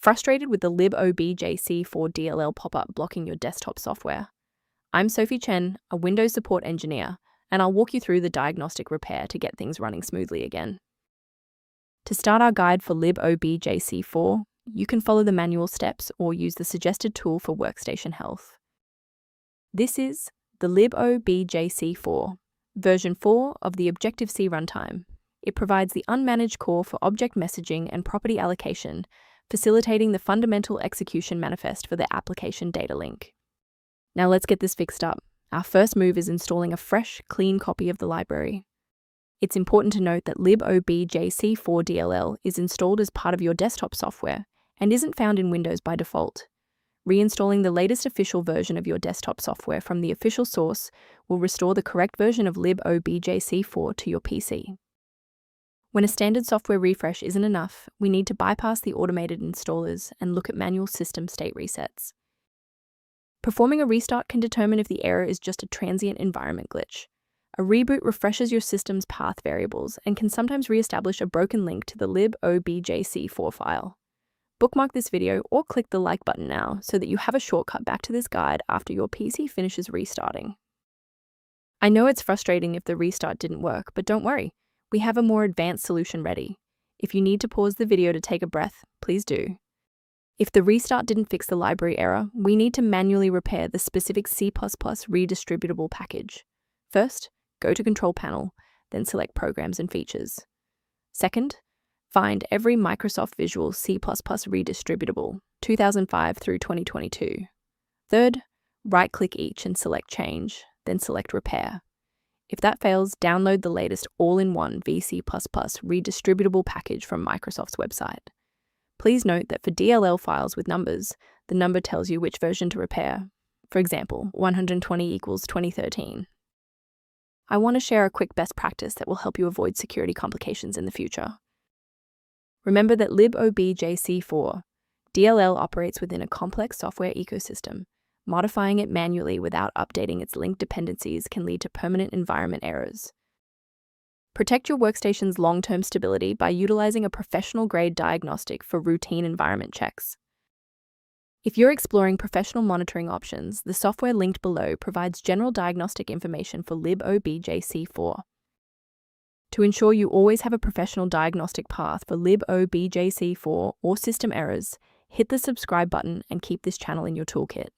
Frustrated with the libobjc-4.dll pop-up blocking your desktop software? I'm Sophie Chen, a Windows support engineer, and I'll walk you through the diagnostic repair to get things running smoothly again. To start our guide for libobjc-4, you can follow the manual steps or use the suggested tool for workstation health. This is the libobjc-4, version 4 of the Objective-C Runtime. It provides the unmanaged core for object messaging and property allocation, facilitating the fundamental execution manifest for the application data link. Now let's get this fixed up. Our first move is installing a fresh, clean copy of the library. It's important to note that libobjc-4.dll is installed as part of your desktop software and isn't found in Windows by default. Reinstalling the latest official version of your desktop software from the official source will restore the correct version of libobjc-4 to your PC. When a standard software refresh isn't enough, we need to bypass the automated installers and look at manual system state resets. Performing a restart can determine if the error is just a transient environment glitch. A reboot refreshes your system's path variables and can sometimes re-establish a broken link to the libobjc-4 file. Bookmark this video or click the like button now so that you have a shortcut back to this guide after your PC finishes restarting. I know it's frustrating if the restart didn't work, but don't worry. We have a more advanced solution ready. If you need to pause the video to take a breath, please do. If the restart didn't fix the library error, we need to manually repair the specific C++ redistributable package. First, go to Control Panel, then select Programs and Features. Second, find every Microsoft Visual C++ redistributable, 2005 through 2022. Third, right-click each and select Change, then select Repair. If that fails, download the latest all-in-one VC++ redistributable package from Microsoft's website. Please note that for DLL files with numbers, the number tells you which version to repair. For example, 120 equals 2013. I want to share a quick best practice that will help you avoid security complications in the future. Remember that libobjc-4 DLL operates within a complex software ecosystem. Modifying it manually without updating its linked dependencies can lead to permanent environment errors. Protect your workstation's long-term stability by utilizing a professional-grade diagnostic for routine environment checks. If you're exploring professional monitoring options, the software linked below provides general diagnostic information for libobjc-4. To ensure you always have a professional diagnostic path for libobjc-4 or system errors, hit the subscribe button and keep this channel in your toolkit.